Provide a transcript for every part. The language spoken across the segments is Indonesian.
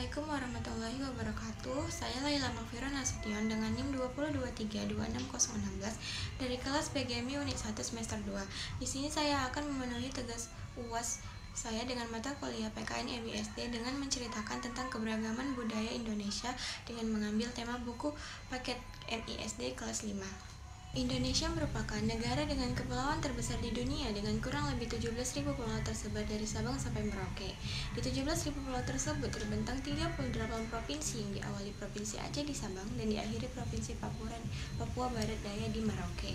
Assalamualaikum warahmatullahi wabarakatuh. Saya Laila Mafira Nasution dengan NIM 202326016 dari kelas PGMI Unit 1 semester 2. Di sini saya akan memenuhi tugas UAS saya dengan mata kuliah PKN MISD dengan menceritakan tentang keberagaman budaya Indonesia dengan mengambil tema buku paket MISD kelas 5. Indonesia merupakan negara dengan kepulauan terbesar di dunia dengan kurang lebih 17.000 pulau tersebar dari Sabang sampai Merauke. Di 17.000 pulau tersebut terbentang 38 provinsi yang diawali Provinsi Aceh di Sabang dan diakhiri Provinsi Papua Barat Daya di Merauke.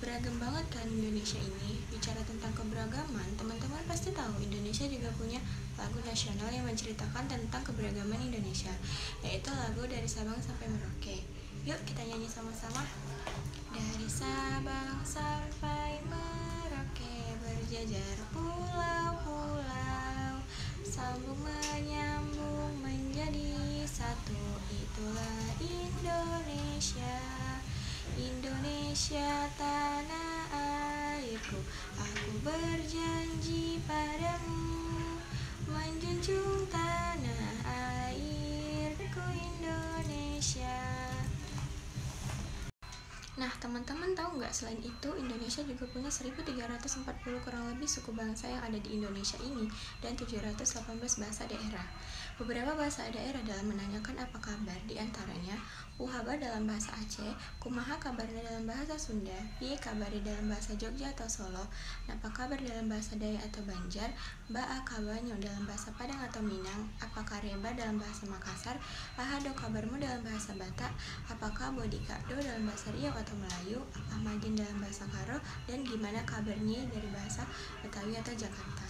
Beragam banget kan Indonesia ini. Bicara tentang keberagaman, teman-teman pasti tahu Indonesia juga punya lagu nasional yang menceritakan tentang keberagaman Indonesia, yaitu lagu Dari Sabang Sampai Merauke. Yuk kita nyanyi sama-sama. Dari Sabang sampai Merauke berjajar pulau-pulau, sambung menyambung menjadi satu, itulah Indonesia. Indonesia tanah airku, aku berjanji padamu menjunjung tanah airku Indonesia. Nah, teman-teman tahu nggak, selain itu Indonesia juga punya 1340 kurang lebih suku bangsa yang ada di Indonesia ini dan 718 bahasa daerah. Beberapa bahasa daerah dalam menanyakan apa kabar diantaranya Uhaba dalam bahasa Aceh, Kumaha kabarnya dalam bahasa Sunda, Piye kabari dalam bahasa Jogja atau Solo, Napa kabar dalam bahasa Dayak atau Banjar, Ba'a kabarnya dalam bahasa Padang atau Minang, Apakah Reba dalam bahasa Makassar, Ahado kabarmu dalam bahasa Batak, Apakah Bodikado dalam bahasa Riau atau Melayu, Apa Magin dalam bahasa Karo, dan gimana kabarnya dari bahasa Betawi atau Jakarta.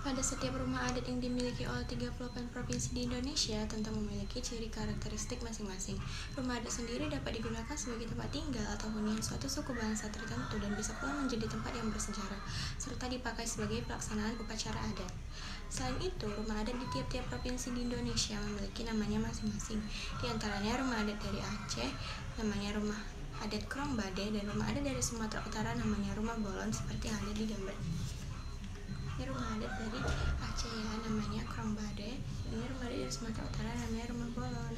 Pada setiap rumah adat yang dimiliki oleh 38 provinsi di Indonesia tentu memiliki ciri karakteristik masing-masing. Rumah adat sendiri dapat digunakan sebagai tempat tinggal atau hunian suatu suku bangsa tertentu dan bisa pula menjadi tempat yang bersejarah, serta dipakai sebagai pelaksanaan upacara adat. Selain itu, rumah adat di tiap-tiap provinsi di Indonesia memiliki namanya masing-masing. Di antaranya rumah adat dari Aceh namanya rumah adat Krongbade, dan rumah adat dari Sumatera Utara namanya rumah Bolon seperti yang ada di gambar ini. Ini rumah adat dari Aceh ya, namanya Krongbade. Ini rumah adat dari Sumatera Utara namanya rumah Bolon.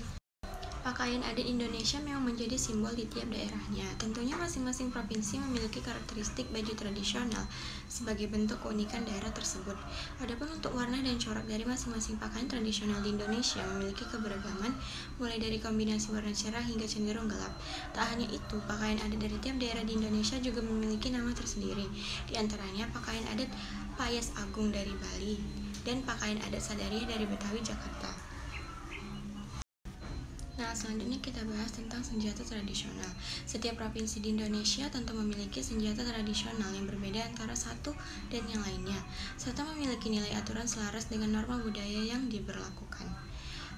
Pakaian adat Indonesia memang menjadi simbol di tiap daerahnya. Tentunya masing-masing provinsi memiliki karakteristik baju tradisional sebagai bentuk keunikan daerah tersebut. Adapun untuk warna dan corak dari masing-masing pakaian tradisional di Indonesia memiliki keberagaman, mulai dari kombinasi warna cerah hingga cenderung gelap. Tak hanya itu, pakaian adat dari tiap daerah di Indonesia juga memiliki nama tersendiri. Di antaranya pakaian adat Payas Agung dari Bali dan pakaian adat Sadariah dari Betawi, Jakarta. Nah, selanjutnya kita bahas tentang senjata tradisional. Setiap provinsi di Indonesia tentu memiliki senjata tradisional yang berbeda antara satu dan yang lainnya, serta memiliki nilai aturan selaras dengan norma budaya yang diberlakukan.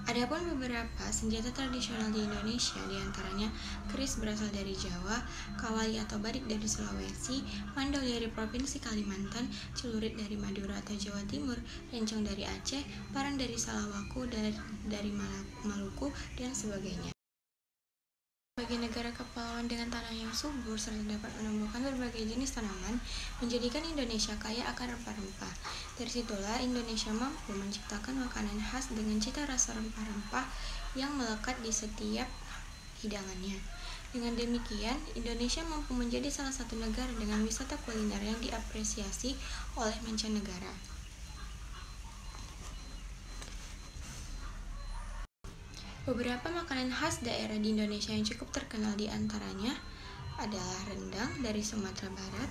Adapun beberapa senjata tradisional di Indonesia diantaranya keris berasal dari Jawa, kawali atau badik dari Sulawesi, mandau dari Provinsi Kalimantan, celurit dari Madura atau Jawa Timur, rencong dari Aceh, parang dari Salawaku, dari Maluku, dan sebagainya. Bagi negara kepulauan dengan tanah yang subur serta dapat menumbuhkan berbagai jenis tanaman, menjadikan Indonesia kaya akan rempah-rempah. Dari situlah Indonesia mampu menciptakan makanan khas dengan cita rasa rempah-rempah yang melekat di setiap hidangannya. Dengan demikian, Indonesia mampu menjadi salah satu negara dengan wisata kuliner yang diapresiasi oleh mancanegara. Beberapa makanan khas daerah di Indonesia yang cukup terkenal di antaranya adalah rendang dari Sumatera Barat,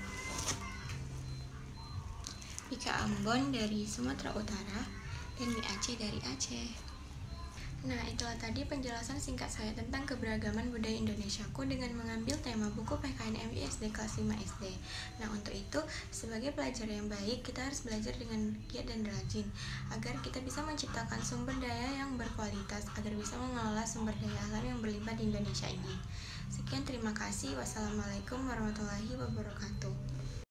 Ika Ambon dari Sumatera Utara, dan mie Aceh dari Aceh. Nah, itulah tadi penjelasan singkat saya tentang keberagaman budaya Indonesiaku dengan mengambil tema buku PKN MISD kelas 5 SD. Nah, untuk itu, sebagai pelajar yang baik, kita harus belajar dengan giat dan rajin, agar kita bisa menciptakan sumber daya yang berkualitas, agar bisa mengelola sumber daya alam yang berlimpah di Indonesia ini. Sekian, terima kasih. Wassalamualaikum warahmatullahi wabarakatuh.